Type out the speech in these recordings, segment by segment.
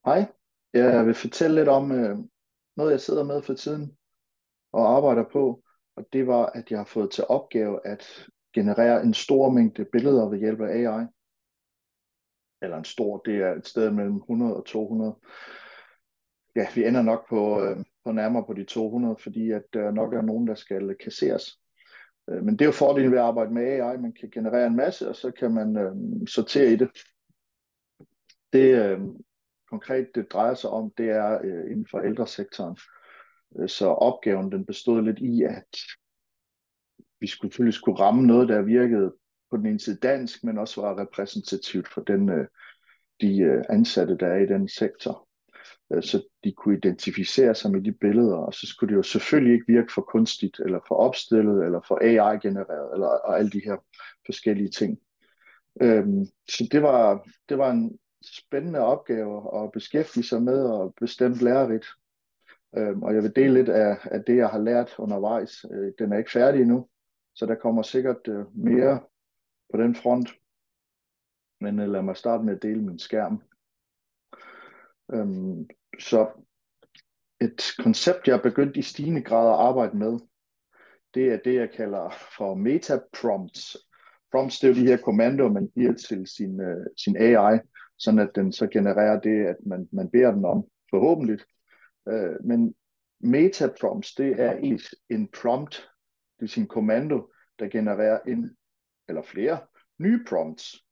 Hej, jeg vil fortælle lidt om noget, jeg sidder med for tiden og arbejder på, og det var, at jeg har fået til opgave at generere en stor mængde billeder ved hjælp af AI. Eller en stor, det er et sted mellem 100 og 200. Ja, vi ender nok på nærmere på de 200, fordi at der nok er nogen, der skal kasseres. Men det er jo fordelen ved at arbejde med AI. Man kan generere en masse, og så kan man sortere i det. Det konkret det drejer sig om, det er inden for ældresektoren. Så opgaven den bestod lidt i, at vi selvfølgelig skulle ramme noget, der virkede på den ene side dansk, men også var repræsentativt for de ansatte, der er i den sektor. Så de kunne identificere sig med de billeder, og så skulle det jo selvfølgelig ikke virke for kunstigt, eller for opstillet, eller for AI-genereret, og alle de her forskellige ting. Så det var en spændende opgave at beskæftige sig med, og bestemt lærerigt. Og jeg vil dele lidt af det, jeg har lært undervejs. Den er ikke færdig endnu, så der kommer sikkert mere på den front. Men lad mig starte med at dele min skærm. Så et koncept, jeg er begyndt i stigende grad at arbejde med, det er det, jeg kalder for metaprompts. Prompts, det er jo de her kommandoer, man giver til sin AI, sådan at den så genererer det, at man beder den om, forhåbentlig. Men metaprompts, det er en prompt, det vil sige en kommando, der genererer en eller flere nye prompts,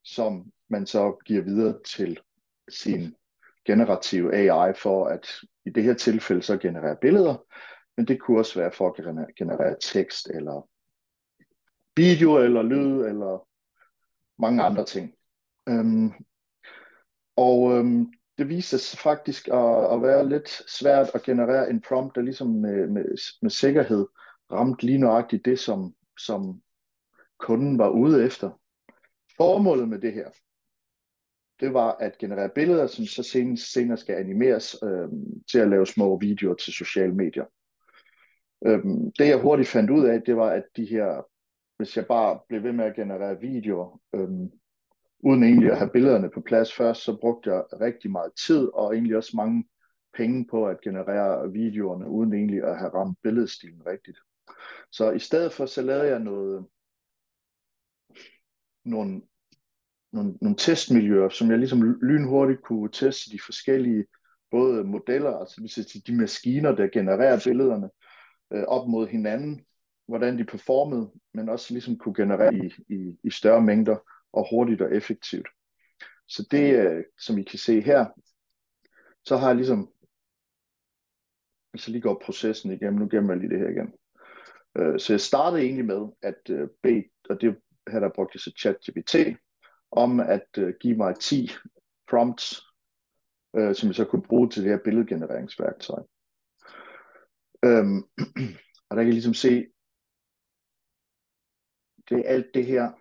som man så giver videre til sin generative AI for at i det her tilfælde så generere billeder, men det kunne også være for at generere tekst eller video eller lyd eller mange andre ting. Øhm, det viste sig faktisk at være lidt svært at generere en prompt, der ligesom med sikkerhed ramte lige nøjagtigt det, som kunden var ude efter. Formålet med det her, det var at generere billeder, som så senere skal animeres til at lave små videoer til sociale medier. Det jeg hurtigt fandt ud af, det var, at hvis jeg bare blev ved med at generere videoer, uden egentlig at have billederne på plads først, så brugte jeg rigtig meget tid og egentlig også mange penge på at generere videoerne, uden egentlig at have ramt billedstilen rigtigt. Så i stedet for, så lavede jeg nogle testmiljøer, som jeg ligesom lynhurtigt kunne teste de forskellige både modeller, altså de maskiner, der genererer billederne, op mod hinanden, hvordan de performede, men også ligesom kunne generere i større mængder og hurtigt og effektivt. Så det, som I kan se her, så har jeg ligesom, hvis jeg lige går processen igennem, nu gemmer jeg lige det her igen. Så jeg startede egentlig med at bede, og det her der brugte jeg så ChatGPT, om at give mig 10 prompts, som jeg så kunne bruge til det her billedgenereringsværktøj. Og der kan I ligesom se, det er alt det her,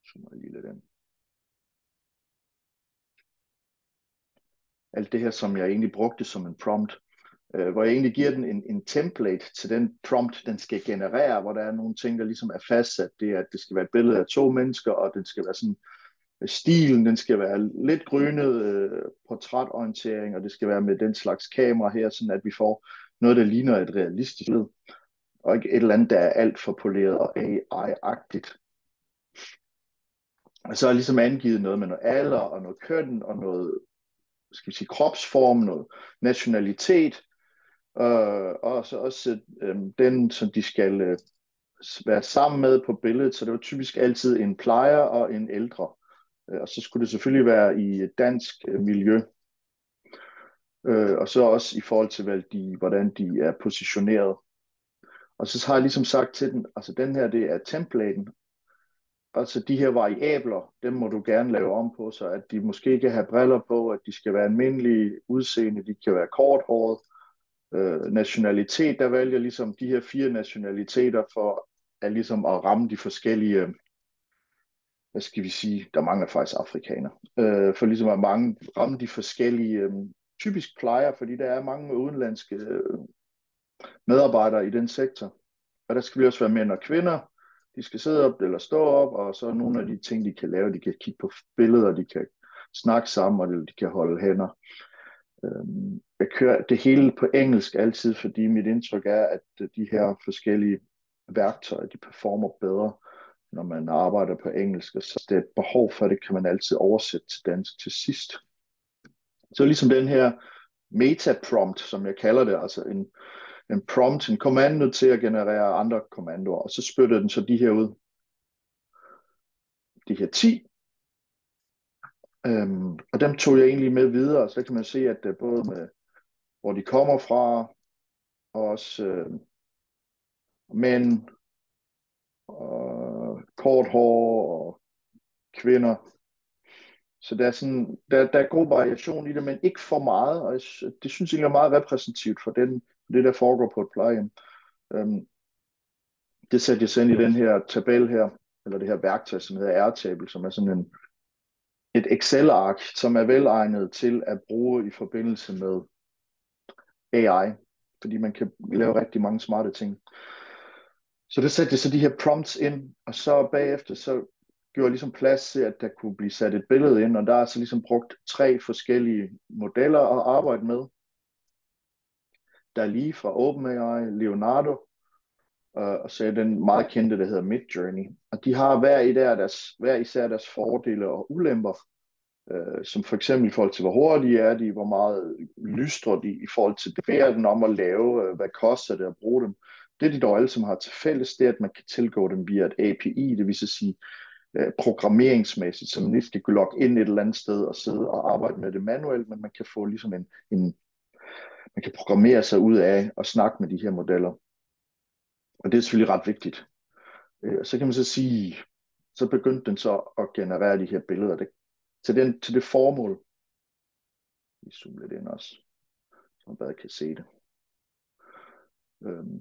så må jeg lige lade den. Alt det her, som jeg egentlig brugte som en prompt, hvor jeg egentlig giver den en template til den prompt, den skal generere, hvor der er nogle ting, der ligesom er fastsat. Det er, at det skal være et billede af to mennesker, og den skal være sådan, stilen, den skal være lidt grynet, portrætorientering, og det skal være med den slags kamera her, sådan at vi får noget, der ligner et realistisk billede, og ikke et eller andet, der er alt for poleret og AI-agtigt. Og så har jeg ligesom angivet noget med noget alder, og noget køn, og noget, skal vi sige, kropsform, noget nationalitet, og så også den, som de skal være sammen med på billedet, så det var typisk altid en plejer og en ældre. Og så skulle det selvfølgelig være i et dansk miljø. Og så også i forhold til, hvordan de er positioneret. Og så har jeg ligesom sagt til den, altså den her, det er templaten. Altså de her variabler, dem må du gerne lave om på, så at de måske kan have briller på, at de skal være almindelige udseende, de kan være korthåret. Nationalitet, der vælger ligesom de her 4 nationaliteter for at ligesom at ramme de forskellige, hvad skal vi sige, der mangler faktisk afrikaner, for ligesom at ramme de forskellige, typisk plejer, fordi der er mange udenlandske medarbejdere i den sektor, og der skal vi også være mænd og kvinder, de skal sidde op eller stå op, og så nogle af de ting, de kan lave, de kan kigge på billeder, de kan snakke sammen, og de kan holde hænder. Jeg kører det hele på engelsk altid, fordi mit indtryk er, at de her forskellige værktøjer, de performer bedre, når man arbejder på engelsk, og så det er et behov for det, kan man altid oversætte til dansk til sidst. Så ligesom den her meta-prompt, som jeg kalder det, altså en prompt, en kommando til at generere andre kommandoer, og så spytter den så de her ud. De her 10. Og dem tog jeg egentlig med videre, så kan man se, at det er både med, hvor de kommer fra, og også mænd, og kort hår, og kvinder. Så der er, sådan, der er god variation i det, men ikke for meget, og det synes jeg er meget repræsentativt for det, der foregår på et plejehjem. Det satte jeg så ind i den her tabel her, eller det her værktøj, som hedder Airtable, som er sådan et Excel-ark, som er velegnet til at bruge i forbindelse med AI, fordi man kan lave rigtig mange smarte ting. Så det satte jeg så de her prompts ind, og så bagefter så gjorde jeg ligesom plads til, at der kunne blive sat et billede ind, og der er så ligesom brugt 3 forskellige modeller at arbejde med. Der er lige fra OpenAI, Leonardo, og så er den meget kendte, der hedder Midjourney. Og de har hver især deres fordele og ulemper, som for eksempel i forhold til, hvor hurtige er de, hvor meget lystrer de i forhold til den om at lave, hvad koster det at bruge dem. Det de dog alle sammen har til fælles, det er, at man kan tilgå dem via et API, det vil sige programmeringsmæssigt, så man ikke skal kunne logge ind et eller andet sted og sidde og arbejde med det manuelt, men man kan få ligesom man kan programmere sig ud af at snakke med de her modeller. Og det er selvfølgelig ret vigtigt. Så kan man så sige, så begyndte den så at generere de her billeder til det formål. Vi zoomer lidt ind også, så man bare kan se det.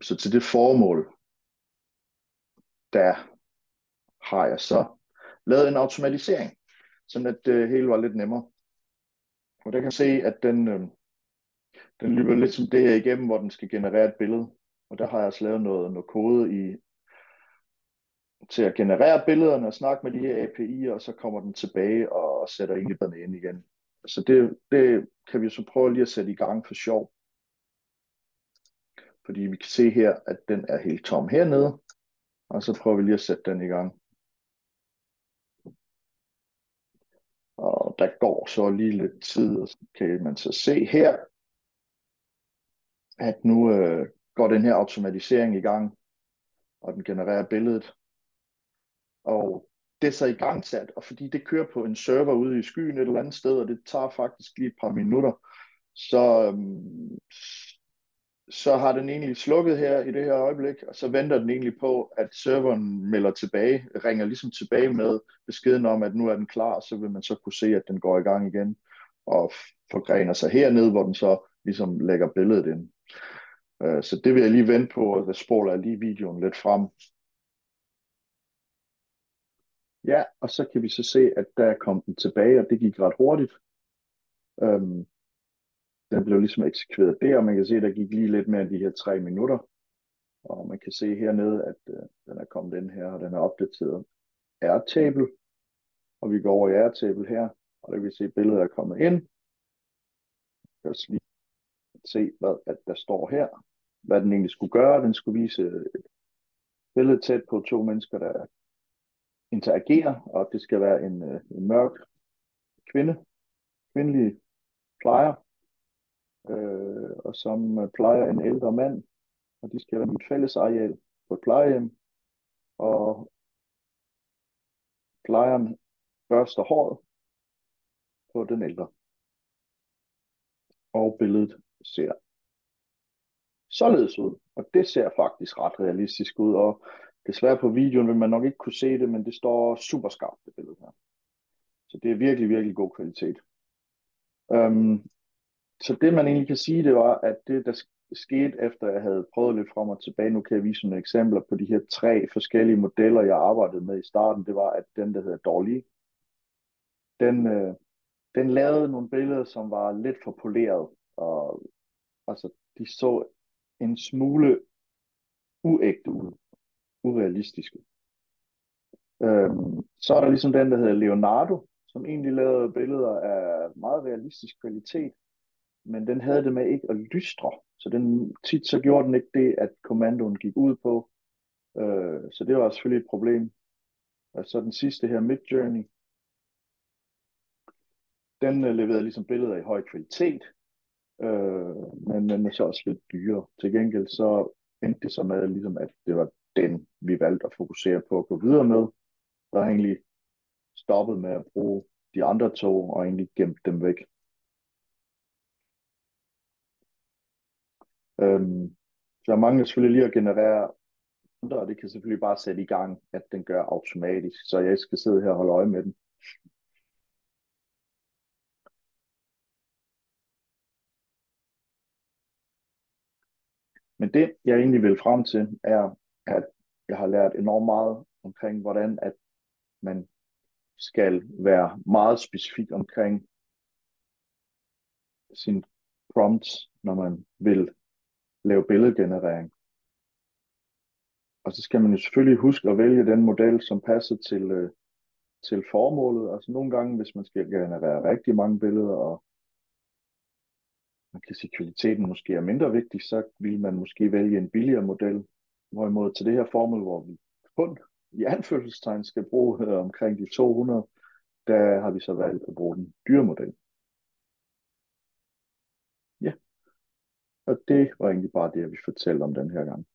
Så til det formål, der har jeg så lavet en automatisering, sådan at det hele var lidt nemmere. Og der kan se, at den løber lidt som det her igennem, hvor den skal generere et billede. Og der har jeg også lavet noget kode til at generere billederne og snakke med de her API'er, og så kommer den tilbage og sætter billederne ind igen. Så det kan vi så prøve lige at sætte i gang for sjov. Fordi vi kan se her, at den er helt tom hernede. Og så prøver vi lige at sætte den i gang. Og der går så lige lidt tid, og så kan man så se her, at nu går den her automatisering i gang, og den genererer billedet. Og det er så i gang sat, og fordi det kører på en server ude i skyen et eller andet sted, og det tager faktisk lige et par minutter, så har den egentlig slukket her i det her øjeblik, og så venter den egentlig på, at serveren melder tilbage, ringer ligesom tilbage med beskeden om, at nu er den klar, og så vil man så kunne se, at den går i gang igen, og forgrener sig hernede, hvor den så ligesom lægger billedet ind. Så det vil jeg lige vente på, og der spoler jeg lige videoen lidt frem. Ja, og så kan vi så se, at der kom den tilbage, og det gik ret hurtigt. Den blev ligesom eksekveret der, og man kan se, at der gik lige lidt mere end de her 3 minutter. Og man kan se hernede, at den er kommet ind her, og den er opdateret Airtable. Og vi går over i Airtable her, og der kan vi se, at billedet er kommet ind. Jeg kan også lige se, at der står her, hvad den egentlig skulle gøre. Den skulle vise et billede tæt på 2 mennesker, der interagerer, og det skal være en mørk kvindelig plejer, og som plejer en ældre mand, og de skal være i et fælles areal på et plejehjem, og plejeren børster håret på den ældre. Og billedet ser således ud, og det ser faktisk ret realistisk ud, og desværre på videoen vil man nok ikke kunne se det, men det står super skarpt, det billede her. Så det er virkelig, virkelig god kvalitet. Så det man egentlig kan sige, det var, at det der skete efter jeg havde prøvet lidt frem og tilbage, nu kan jeg vise nogle eksempler på de her 3 forskellige modeller, jeg arbejdede med i starten, det var, at den der hedder Dolly, den lavede nogle billeder, som var lidt for poleret, og altså, de så en smule uægte ud, urealistiske. Så er der ligesom den, der hedder Leonardo, som egentlig lavede billeder af meget realistisk kvalitet, men den havde det med ikke at lystre. Så tit så gjorde den ikke det, at kommandoen gik ud på. Så det var selvfølgelig et problem. Og så den sidste her, Midjourney, den leverede ligesom billeder i høj kvalitet, men den er så også lidt dyrere. Til gengæld så endte det så med, ligesom, at det var den, vi valgte at fokusere på at gå videre med. Der har egentlig stoppet med at bruge de andre to, og egentlig gemt dem væk. Så jeg mangler selvfølgelig lige at generere andre, og det kan selvfølgelig bare sætte i gang, at den gør automatisk, så jeg skal sidde her og holde øje med den. Men det, jeg egentlig vil frem til, er, at jeg har lært enormt meget omkring, hvordan at man skal være meget specifik omkring sin prompts, når man vil lave billedgenerering. Og så skal man jo selvfølgelig huske at vælge den model, som passer til formålet. Altså nogle gange, hvis man skal generere rigtig mange billeder, og man kan sige, at kvaliteten måske er mindre vigtig, så vil man måske vælge en billigere model. Hvorimod til det her formål, hvor vi kun i anførselstegn skal bruge omkring de 200, der har vi så valgt at bruge den dyre model. Ja, og det var egentlig bare det, jeg ville fortælle om den her gang.